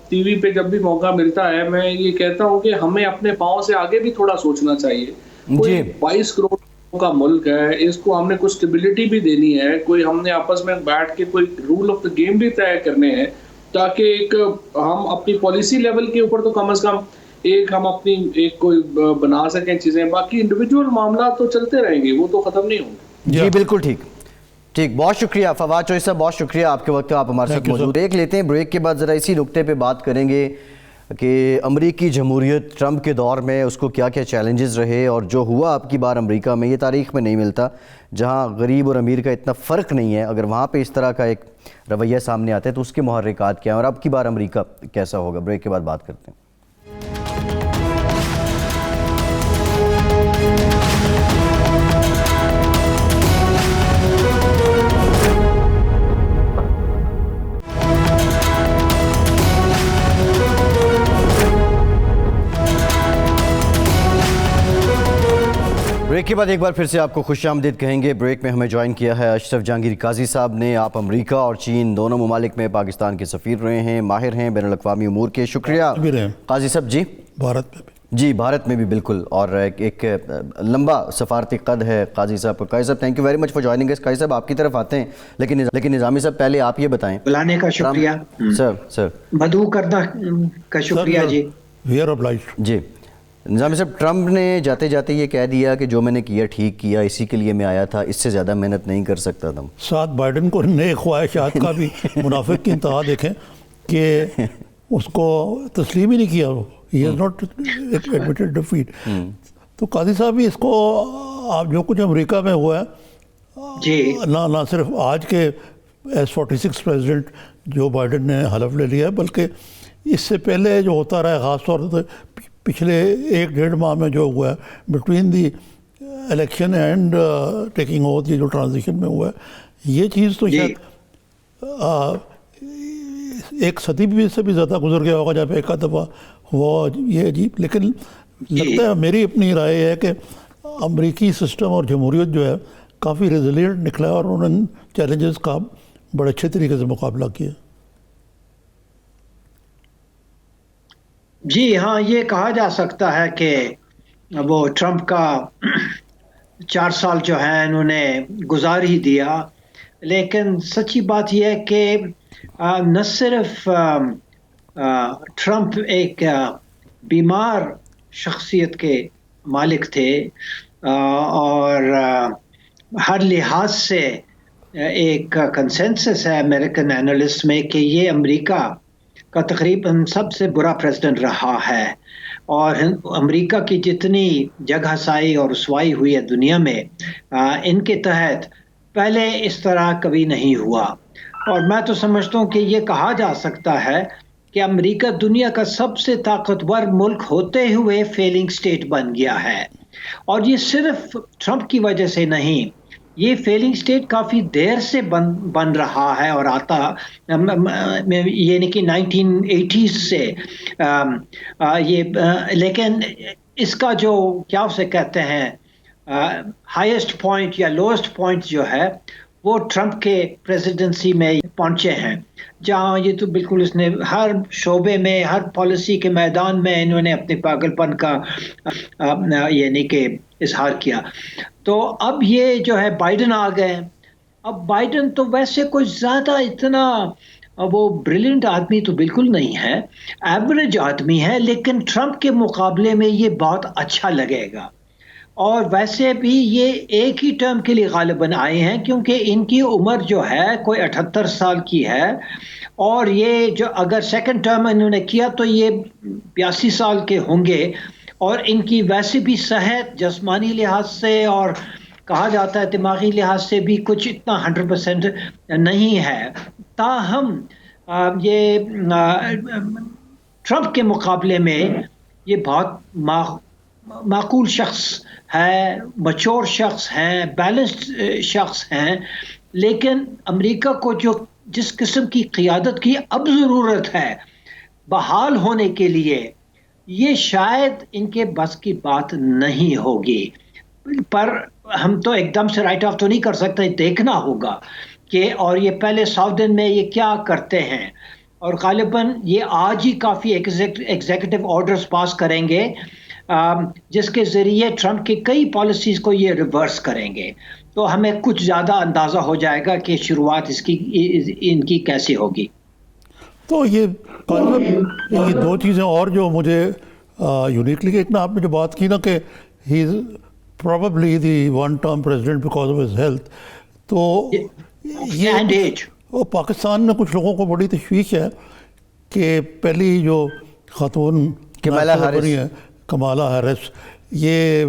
D: ٹی وی پہ جب بھی موقع ملتا ہے میں یہ کہتا ہوں کہ ہمیں اپنے پاؤں سے آگے بھی تھوڑا سوچنا چاہیے۔ کوئی 22 کروڑ کا ملک ہے، اس کو ہم نے کچھ اسٹیبلٹی بھی دینی ہے، کوئی ہم نے آپس میں بیٹھ کے کوئی رول آف دا گیم بھی طے کرنے ہیں، تاکہ ایک ہم اپنی پالیسی لیول کے اوپر تو کم از کم ایک ہم اپنی ایک کوئی بنا سکیں چیزیں، باقی انڈیویجول معاملات تو چلتے رہیں گے، وہ تو ختم نہیں ہوں گے۔
A: جی بالکل ٹھیک، بہت شکریہ فواد چوہدری صاحب، بہت شکریہ آپ کے وقت آپ ہمارے ساتھ موجود۔ ایک لیتے ہیں بریک کے بعد، ذرا اسی نقطے پہ بات کریں گے کہ امریکی جمہوریت ٹرمپ کے دور میں اس کو کیا کیا چیلنجز رہے، اور جو ہوا اب کی بار امریکہ میں یہ تاریخ میں نہیں ملتا، جہاں غریب اور امیر کا اتنا فرق نہیں ہے، اگر وہاں پہ اس طرح کا ایک رویہ سامنے آتا ہے تو اس کے محرکات کیا ہیں، اور اب کی بار امریکہ کیسا ہوگا۔ بریک کے بعد بات کرتے ہیں۔ بریک کے بعد ایک بار پھر سے آپ کو خوش آمدید کہیں گے۔ بریک میں ہمیں جوائن کیا ہے اشرف جہانگیر قاضی صاحب نے۔ آپ امریکہ اور چین دونوں ممالک میں پاکستان کے سفیر رہے ہیں، ماہر ہیں بین الاقوامی امور کے۔ شکریہ قاضی صاحب۔ جی
B: بھارت میں بھی،
A: جی بھارت میں بھی بالکل، اور ایک لمبا سفارتی قد ہے قاضی صاحب کا۔ قاضی صاحب thank you very much for joining اس۔ قاضی صاحب آپ کی طرف آتے ہیں، لیکن نظامی صاحب پہلے آپ یہ بتائیں۔
E: بلانے کا شکریہ
A: سر
E: مدعو کردہ کا شکریہ۔ جی
B: وی آر obliged۔
A: جی نظامی صاحب ٹرمپ نے جاتے جاتے یہ کہہ دیا کہ جو میں نے کیا ٹھیک کیا, اسی کے لیے میں آیا تھا, اس سے زیادہ محنت نہیں کر سکتا تھا.
B: ساتھ بائیڈن کو نئے خواہشات کا بھی منافق کی انتہا دیکھیں کہ اس کو تسلیم ہی نہیں کیا, he has not admitted defeat. تو قاضی صاحب بھی اس کو آپ جو کچھ امریکہ میں ہوا ہے
E: جی
B: نہ صرف آج کے S46 پریزیڈنٹ جو بائیڈن نے حلف لے لیا ہے, بلکہ اس سے پہلے جو ہوتا رہا ہے, خاص طور سے پچھلے 1-1.5 ماہ میں جو ہوا ہے between the election and taking oath, یہ جو ٹرانزیشن میں ہوا ہے, یہ چیز تو شاید ایک صدی بھی سے بھی زیادہ گزر گیا ہوگا جب ایک دفعہ ہوا. یہ عجیب, لیکن لگتا ہے میری اپنی رائے ہے کہ امریکی سسٹم اور جمہوریت جو ہے کافی ریزیلینٹ نکلا ہے اور انہوں نے چیلنجز کا بڑے اچھے طریقے سے مقابلہ کیا.
E: جی ہاں, یہ کہا جا سکتا ہے کہ وہ ٹرمپ کا 4 سال جو ہے انہوں نے گزار ہی دیا, لیکن سچی بات یہ ہے کہ نہ صرف ٹرمپ ایک بیمار شخصیت کے مالک تھے اور ہر لحاظ سے ایک کنسنسس ہے امریکن اینالسٹ میں کہ یہ امریکہ کا تقریباً سب سے برا پریزیڈنٹ رہا ہے, اور امریکہ کی جتنی جگہ سائی اور رسوائی ہوئی ہے دنیا میں ان کے تحت پہلے اس طرح کبھی نہیں ہوا. اور میں تو سمجھتا ہوں کہ یہ کہا جا سکتا ہے کہ امریکہ دنیا کا سب سے طاقتور ملک ہوتے ہوئے فیلنگ سٹیٹ بن گیا ہے, اور یہ صرف ٹرمپ کی وجہ سے نہیں, یہ فیلنگ سٹیٹ کافی دیر سے بن رہا ہے اور آتا, یعنی کہ 1980s سے یہ, لیکن اس کا جو کیا اسے کہتے ہیں ہائیسٹ پوائنٹ یا لوئسٹ پوائنٹ جو ہے وہ ٹرمپ کے پریزیڈنسی میں پہنچے ہیں, جہاں یہ تو بالکل اس نے ہر شعبے میں, ہر پالیسی کے میدان میں انہوں نے اپنے پاگل پن کا یعنی کہ اظہار کیا. تو اب یہ جو ہے بائیڈن آ گئے. اب بائیڈن تو ویسے کچھ زیادہ اتنا وہ بریلینٹ آدمی تو بالکل نہیں ہے, ایوریج آدمی ہے, لیکن ٹرمپ کے مقابلے میں یہ بہت اچھا لگے گا. اور ویسے بھی یہ ایک ہی ٹرم کے لیے غالباً آئے ہیں کیونکہ ان کی عمر جو ہے کوئی 78 سال کی ہے, اور یہ جو اگر سیکنڈ ٹرم انہوں نے کیا تو یہ 82 سال کے ہوں گے, اور ان کی ویسے بھی صحت جسمانی لحاظ سے اور کہا جاتا ہے دماغی لحاظ سے بھی کچھ اتنا 100% نہیں ہے. تاہم یہ ٹرمپ کے مقابلے میں یہ بہت معقول شخص ہے, مچور شخص ہیں, بیلنسڈ شخص ہیں, لیکن امریکہ کو جس قسم کی قیادت کی اب ضرورت ہے بحال ہونے کے لیے, یہ شاید ان کے بس کی بات نہیں ہوگی. پر ہم تو ایک دم سے رائٹ آف تو نہیں کر سکتے, دیکھنا ہوگا کہ اور یہ پہلے 100 دن میں یہ کیا کرتے ہیں, اور غالباً یہ آج ہی کافی ایگزیکٹو آرڈرز پاس کریں گے جس کے ذریعے ٹرمپ کی کئی پالیسیز کو یہ ریورس کریں گے. تو ہمیں کچھ زیادہ اندازہ ہو جائے گا کہ شروعات ان کی کیسی ہوگی.
B: تو یہ 2 چیزیں اور جو مجھے یونیکلی کہ اتنا آپ نے جو بات کی نا کہ he is probably the one term president because of his health, تو یہ پاکستان میں کچھ لوگوں کو بڑی تشویش ہے کہ پہلی جو خاتون بنی ہے کمالا ہیرس, یہ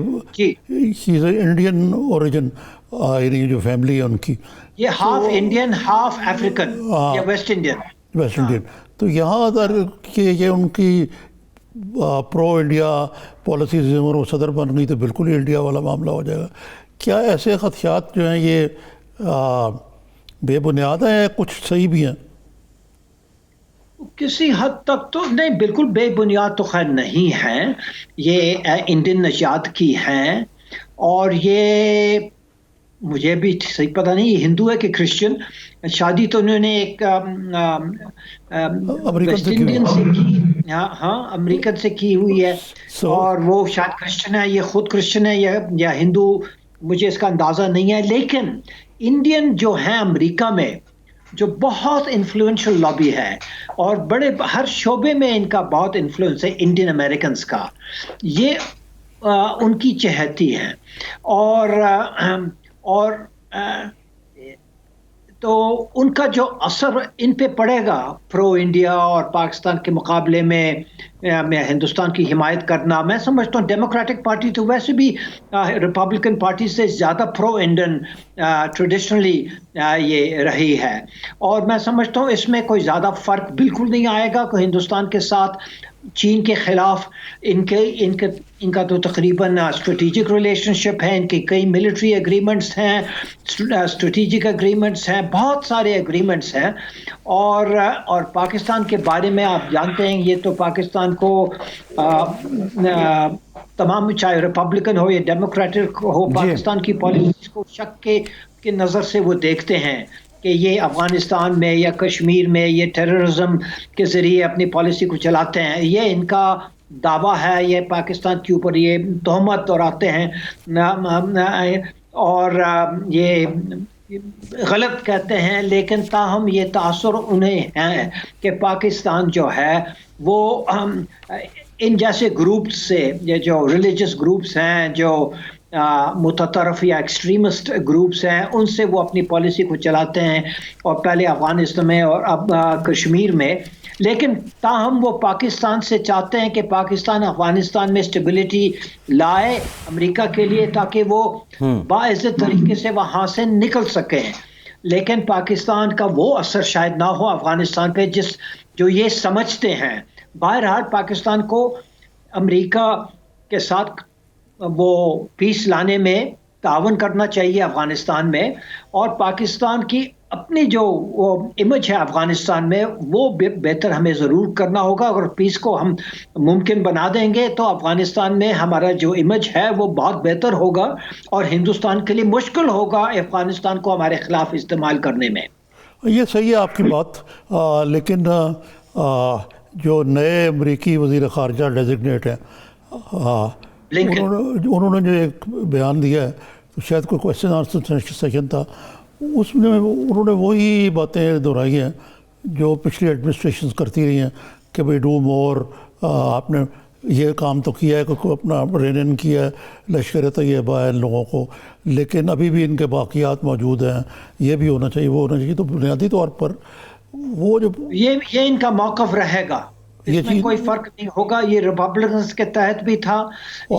B: شی از انڈین اوریجن, یعنی جو فیملی ہے ان کی
E: یہ ہاف انڈین ہاف افریقن یا ویسٹ انڈین.
B: تو یہاں اگر کہ یہ ان کی پرو انڈیا پالیسیز اور وہ صدر بن گئی تو بالکل ہی انڈیا والا معاملہ ہو جائے گا. کیا ایسے خدشات جو ہیں یہ بے بنیاد ہیں, کچھ صحیح بھی ہیں؟
E: کسی حد تک تو نہیں, بالکل بے بنیاد تو خیر نہیں ہے. یہ انڈین نژاد کی ہیں, اور یہ مجھے بھی صحیح پتہ نہیں یہ ہندو ہے کہ کرسچن. شادی تو انہوں نے ایک ویسٹ انڈین سے کی, ہاں امریکن سے کی ہوئی ہے, اور وہ شاید کرسچن ہے, یہ خود کرسچن ہے یا ہندو, مجھے اس کا اندازہ نہیں ہے. لیکن انڈین جو ہیں امریکہ میں جو بہت انفلوئنشل لابی ہے اور بڑے ہر شعبے میں ان کا بہت انفلوئنس ہے انڈین امریکنز کا، یہ ان کی چہتی ہیں اور تو ان کا جو اثر ان پہ پڑے گا پرو انڈیا اور پاکستان کے مقابلے میں ہندوستان کی حمایت کرنا، میں سمجھتا ہوں ڈیموکریٹک پارٹی تو ویسے بھی ریپبلکن پارٹی سے زیادہ پرو انڈین ٹریڈیشنلی یہ رہی ہے، اور میں سمجھتا ہوں اس میں کوئی زیادہ فرق بالکل نہیں آئے گا کہ ہندوستان کے ساتھ چین کے خلاف ان کا تو تقریباً اسٹریٹجک ریلیشن شپ ہے، ان کے کئی ملٹری اگریمنٹس ہیں، اسٹریٹجک اگریمنٹس ہیں، بہت سارے اگریمنٹس ہیں، اور پاکستان کے بارے میں آپ جانتے ہیں یہ تو پاکستان کو تمام چاہے ریپبلکن ہو یا ڈیموکریٹک ہو پاکستان کی پالیسیز کو شک کے نظر سے وہ دیکھتے ہیں کہ یہ افغانستان میں یا کشمیر میں یہ ٹیررزم کے ذریعے اپنی پالیسی کو چلاتے ہیں، یہ ان کا دعویٰ ہے، یہ پاکستان کے اوپر یہ تہمت دہراتے ہیں اور یہ غلط کہتے ہیں، لیکن تاہم یہ تاثر انہیں ہے کہ پاکستان جو ہے وہ ان جیسے گروپس سے، یہ جو ریلیجس گروپس ہیں، جو متطرف یا ایکسٹریمسٹ گروپس ہیں، ان سے وہ اپنی پالیسی کو چلاتے ہیں، اور پہلے افغانستان میں اور اب کشمیر میں، لیکن تاہم وہ پاکستان سے چاہتے ہیں کہ پاکستان افغانستان میں اسٹیبلٹی لائے امریکہ کے لیے تاکہ وہ باعزت طریقے سے وہاں سے نکل سکیں، لیکن پاکستان کا وہ اثر شاید نہ ہو افغانستان پہ جو یہ سمجھتے ہیں۔ بہرحال پاکستان کو امریکہ کے ساتھ وہ پیس لانے میں تعاون کرنا چاہیے افغانستان میں، اور پاکستان کی اپنی جو امیج ہے افغانستان میں وہ بہتر ہمیں ضرور کرنا ہوگا۔ اگر پیس کو ہم ممکن بنا دیں گے تو افغانستان میں ہمارا جو امیج ہے وہ بہت بہتر ہوگا، اور ہندوستان کے لیے مشکل ہوگا افغانستان کو ہمارے خلاف استعمال کرنے میں۔
B: یہ صحیح ہے آپ کی بات، لیکن جو نئے امریکی وزیر خارجہ ڈیزگنیٹ ہیں انہوں نے جو ایک بیان دیا ہے، تو شاید کوئی کویسچن آنسر سیشن تھا، اس میں انہوں نے وہی باتیں دہرائی ہیں جو پچھلی ایڈمنسٹریشنز کرتی رہی ہیں کہ بھئی ڈو مور، آپ نے یہ کام تو کیا ہے کہ اپنا رین ان کیا ہے لشکر طیبہ ہے ان لوگوں کو، لیکن ابھی بھی ان کے باقیات موجود ہیں، یہ بھی ہونا چاہیے، وہ ہونا چاہیے۔ تو بنیادی طور پر وہ جو
E: یہ ان کا موقف رہے گا، اس میں کوئی فرق نہیں ہوگا، یہ ریپبلکنز کے تحت بھی تھا،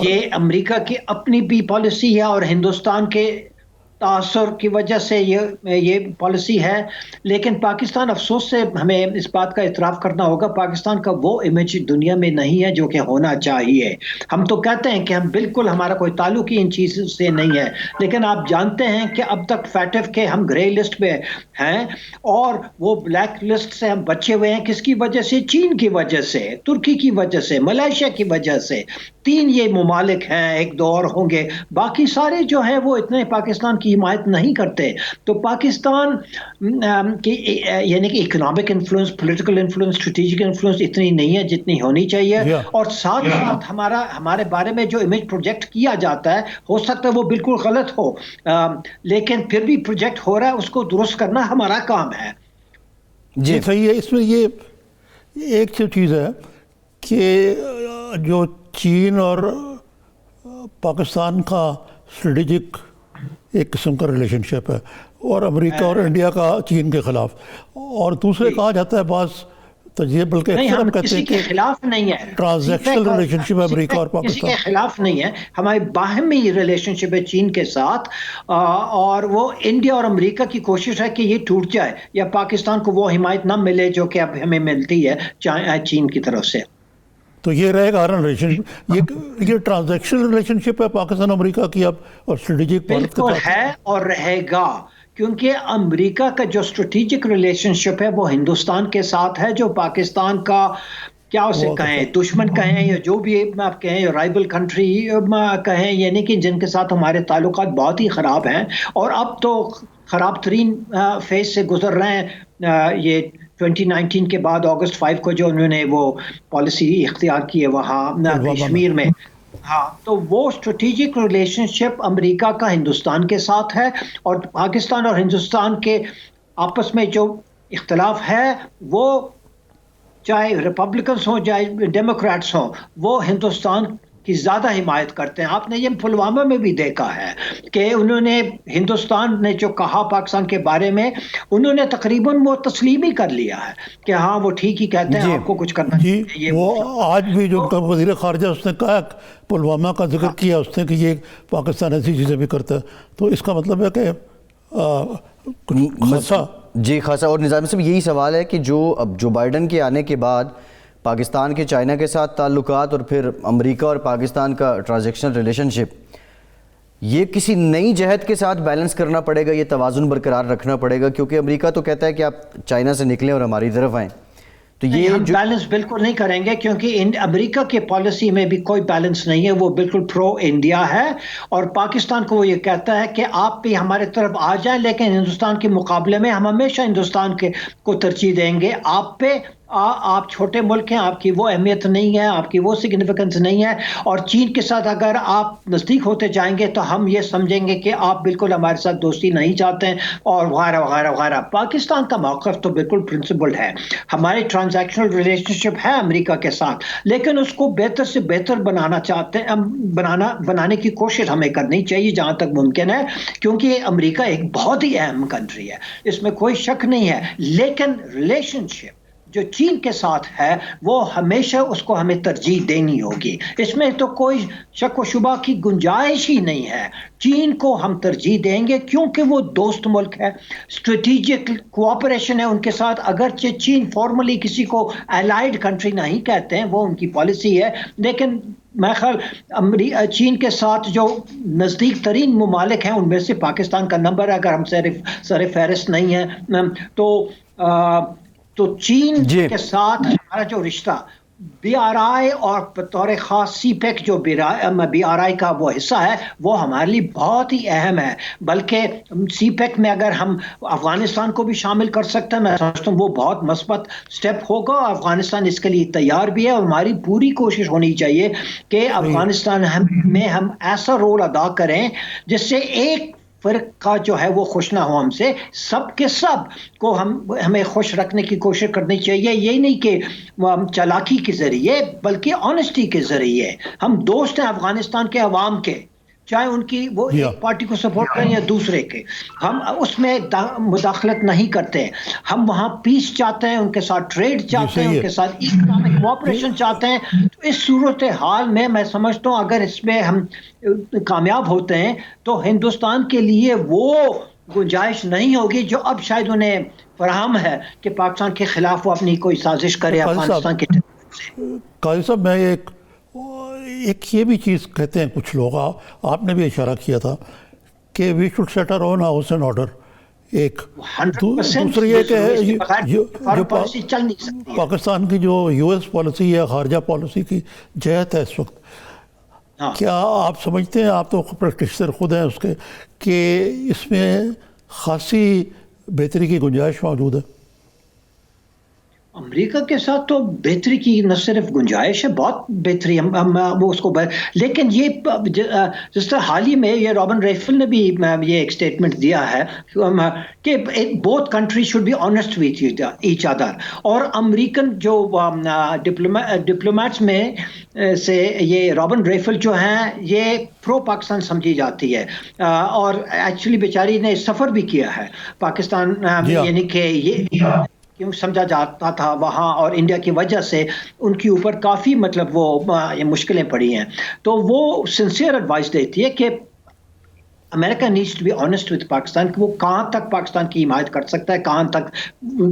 E: یہ امریکہ کی اپنی بھی پالیسی ہے اور ہندوستان کے تاثر کی وجہ سے یہ پالیسی ہے، لیکن پاکستان افسوس سے ہمیں اس بات کا اعتراف کرنا ہوگا، پاکستان کا وہ امیج دنیا میں نہیں ہے جو کہ ہونا چاہیے۔ ہم تو کہتے ہیں کہ ہم بالکل ہمارا کوئی تعلق ہی ان چیزوں سے نہیں ہے، لیکن آپ جانتے ہیں کہ اب تک فیٹف کے ہم گرے لسٹ پہ ہیں، اور وہ بلیک لسٹ سے ہم بچے ہوئے ہیں، کس کی وجہ سے؟ چین کی وجہ سے، ترکی کی وجہ سے، ملائیشیا کی وجہ سے۔ 3 یہ ممالک ہیں، ایک دو اور ہوں گے، باقی سارے جو ہیں وہ اتنے پاکستان کی حمایت نہیں کرتے۔ تو پاکستان کی یعنی کہ economic influence, political influence, strategic influence اتنی نہیں ہے جتنی ہونی چاہیے، اور ساتھ ساتھ ہمارے بارے میں جو امیج پروجیکٹ کیا جاتا ہے ہو سکتا ہے وہ بالکل غلط ہو، لیکن پھر بھی پروجیکٹ ہو رہا ہے، اس کو درست کرنا ہمارا کام ہے۔
B: جی صحیح ہے۔ اس میں یہ ایک چیز ہے کہ جو چین اور پاکستان کا اسٹریٹجک ایک قسم کا ریلیشن شپ ہے، اور امریکہ اور انڈیا کا چین کے خلاف، اور دوسرے کہا جاتا ہے بعض تجزیے، بلکہ اکثر ہم کہتے ہیں کہ
E: خلاف نہیں ہے،
B: ٹرانزیکشنل ریلیشن شپ ہے امریکہ اور پاکستان،
E: کسی کے خلاف نہیں ہے، ہماری باہمی ریلیشن شپ ہے چین کے ساتھ، اور وہ انڈیا اور امریکہ کی کوشش ہے کہ یہ ٹوٹ جائے یا پاکستان کو وہ حمایت نہ ملے جو کہ اب ہمیں ملتی ہے چین کی طرف سے۔
B: تو یہ رہے گا ریلیشن، یہ ٹرانزیکشنل ریلیشن شپ ہے پاکستان امریکہ کی اب، اور اسٹریٹجک
E: بالکل ہے اور رہے گا، کیونکہ امریکہ کا جو اسٹریٹجک ریلیشن شپ ہے وہ ہندوستان کے ساتھ ہے، جو پاکستان کا کیا اسے کہیں، دشمن کہیں یا جو بھی آپ کہیں، رائبل کنٹری کہیں، یعنی کہ جن کے ساتھ ہمارے تعلقات بہت ہی خراب ہیں، اور اب تو خراب ترین فیز سے گزر رہے ہیں۔ یہ 2019 کے بعد اگست 5 کو جو انہوں نے وہ پالیسی اختیار کی ہے وہاں کشمیر میں، ہاں، تو وہ اسٹریٹجک ریلیشن شپ امریکہ کا ہندوستان کے ساتھ ہے، اور پاکستان اور ہندوستان کے آپس میں جو اختلاف ہے وہ چاہے ریپبلکنس ہوں چاہے ڈیموکریٹس ہوں وہ ہندوستان کی زیادہ حمایت کرتے ہیں. آپ نے یہ پلوامہ میں بھی دیکھا ہے کہ انہوں نے ہندوستان نے جو کہا پاکستان کے بارے میں انہوں نے تقریباً وہ تسلیم ہی کر لیا ہے کہ ہاں وہ ٹھیک ہی کہتے ہیں, آپ کو کچھ کرنا
B: جی
E: چاہیے.
B: وہ آج بھی جو ان کا وزیر خارجہ اس نے کہا پلوامہ کا ذکر کیا اس نے کہ یہ پاکستان ایسی چیزیں بھی کرتا ہے, تو اس کا مطلب ہے کہ خاصا
A: جی خاصا. اور نظامی صاحب یہی سوال ہے کہ جو بائیڈن کے آنے کے بعد پاکستان کے چائنا کے ساتھ تعلقات اور پھر امریکہ اور پاکستان کا ٹرانزیکشنل ریلیشن شپ, یہ کسی نئی جہت کے ساتھ بیلنس کرنا پڑے گا, یہ توازن برقرار رکھنا پڑے گا, کیونکہ امریکہ تو کہتا ہے کہ آپ چائنا سے نکلیں اور ہماری طرف آئیں. تو یہ
E: ہم بیلنس بالکل نہیں کریں گے کیونکہ امریکہ کے پالیسی میں بھی کوئی بیلنس نہیں ہے, وہ بالکل پرو انڈیا ہے اور پاکستان کو وہ یہ کہتا ہے کہ آپ بھی ہمارے طرف آ جائیں لیکن ہندوستان کے مقابلے میں ہم ہمیشہ ہندوستان کو ترجیح دیں گے. آپ پہ آپ چھوٹے ملک ہیں, آپ کی وہ اہمیت نہیں ہے, آپ کی وہ سگنیفیکنس نہیں ہے, اور چین کے ساتھ اگر آپ نزدیک ہوتے جائیں گے تو ہم یہ سمجھیں گے کہ آپ بالکل ہمارے ساتھ دوستی نہیں چاہتے ہیں اور وغیرہ وغیرہ وغیرہ. پاکستان کا موقف تو بالکل پرنسپلڈ ہے, ہماری ٹرانزیکشنل ریلیشن شپ ہے امریکہ کے ساتھ لیکن اس کو بہتر سے بہتر بنانا چاہتے ہیں, بنانے کی کوشش ہمیں کرنی چاہیے جہاں تک ممکن ہے, کیونکہ امریکہ ایک بہت ہی اہم کنٹری ہے, اس میں کوئی شک نہیں ہے, لیکن ریلیشن شپ جو چین کے ساتھ ہے وہ ہمیشہ اس کو ہمیں ترجیح دینی ہوگی, اس میں تو کوئی شک و شبہ کی گنجائش ہی نہیں ہے. چین کو ہم ترجیح دیں گے کیونکہ وہ دوست ملک ہے, اسٹریٹجک کوآپریشن ہے ان کے ساتھ, اگرچہ چین فارملی کسی کو الائیڈ کنٹری نہیں کہتے ہیں, وہ ان کی پالیسی ہے, لیکن میں خیال چین کے ساتھ جو نزدیک ترین ممالک ہیں ان میں سے پاکستان کا نمبر ہے, اگر ہم سر فہرست نہیں ہیں تو چین کے ساتھ ہمارا جو رشتہ بی آر آئی اور بطور خاص سی پیک جو بی آر آئی کا وہ حصہ ہے وہ ہمارے لیے بہت ہی اہم ہے, بلکہ سی پیک میں اگر ہم افغانستان کو بھی شامل کر سکتے ہیں میں سمجھتا ہوں وہ بہت مثبت سٹیپ ہوگا. افغانستان اس کے لیے تیار بھی ہے اور ہماری پوری کوشش ہونی چاہیے کہ افغانستان میں ہم ایسا رول ادا کریں جس سے ایک فرق کا جو ہے وہ خوش نہ ہو ہم سے, سب کے سب کو ہمیں خوش رکھنے کی کوشش کرنی چاہیے. یہی نہیں کہ چالاکی کے ذریعے بلکہ آنےسٹی کے ذریعے. ہم دوست ہیں افغانستان کے عوام کے, چاہے ان کی وہ ایک پارٹی کو سپورٹ کریں یا دوسرے کے, ہم اس میں مداخلت نہیں کرتے. ہم وہاں پیس چاہتے ہیں, ان کے ساتھ ٹریڈ چاہتے ہیں, ان کے ساتھ اکنامک کوآپریشن چاہتے ہیں. تو اس صورتحال میں سمجھتا ہوں اگر اس میں ہم کامیاب ہوتے ہیں تو ہندوستان کے لیے وہ گنجائش نہیں ہوگی جو اب شاید انہیں فراہم ہے کہ پاکستان کے خلاف وہ اپنی کوئی سازش کرے افغانستان کے.
B: قاضی صاحب میں ایک یہ بھی چیز کہتے ہیں کچھ لوگ, آپ نے بھی اشارہ کیا تھا کہ we should set our own house and order. ایک دوسری یہ کہ پاکستان کی جو یو ایس پالیسی یا خارجہ پالیسی کی جہت ہے اس وقت, کیا آپ سمجھتے ہیں, آپ تو پریکٹیشنر خود ہیں اس کے, کہ اس میں خاصی بہتری کی گنجائش موجود ہے؟
E: امریکہ کے ساتھ تو بہتری کی نہ صرف گنجائش ہے, بہت بہتری وہ اس کو, لیکن یہ جس طرح حال ہی میں یہ رابن ریفل نے بھی یہ ایک سٹیٹمنٹ دیا ہے کہ both country should be honest with each other, اور امریکن جو ڈپلومیٹس میں سے یہ رابن ریفل جو ہیں یہ پرو پاکستان سمجھی جاتی ہے, اور ایکچولی بیچاری نے سفر بھی کیا ہے پاکستان, یعنی کہ یہ کیوں سمجھا جاتا تھا وہاں, اور انڈیا کی وجہ سے ان کے اوپر کافی مطلب وہ مشکلیں پڑی ہیں. تو وہ سنسیئر ایڈوائس دیتی ہے کہ America needs to be honest with Pakistan, کہ وہ کہاں تک پاکستان کی حمایت کر سکتا ہے,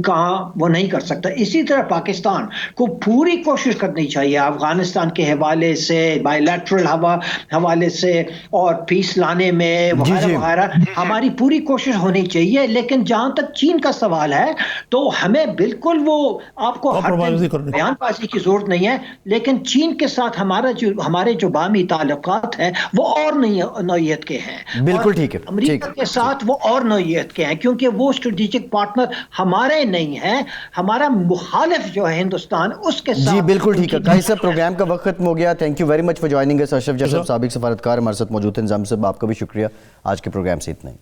E: کہاں وہ نہیں کر سکتا. اسی طرح پاکستان کو پوری کوشش کرنی چاہیے افغانستان کے حوالے سے, بائی لیٹرل حوالے سے, اور پیس لانے میں وغیرہ وغیرہ ہماری پوری کوشش ہونی چاہیے. لیکن جہاں تک چین کا سوال ہے تو ہمیں بالکل وہ آپ کو بیان بازی کی ضرورت نہیں ہے, لیکن چین کے ساتھ ہمارے جو باہمی تعلقات ہیں وہ اور نوعیت کے ہیں,
A: بالکل ٹھیک ہے.
E: امریکہ کے ساتھ وہ اور نوعیت کے ہیں کیونکہ وہ اسٹریٹجک پارٹنر ہمارے نہیں ہیں, ہمارا مخالف جو ہے ہندوستان اس کے ساتھ.
A: جی بالکل ٹھیک ہے. قاضی صاحب پروگرام کا وقت ختم ہو گیا. Thank you very much for joining اس. اشرف جان صاحب سابق سفارتکار ہمارے ساتھ موجود ہیں. نظامی صاحب آپ کا بھی شکریہ. آج کے پروگرام سے اتنا ہی.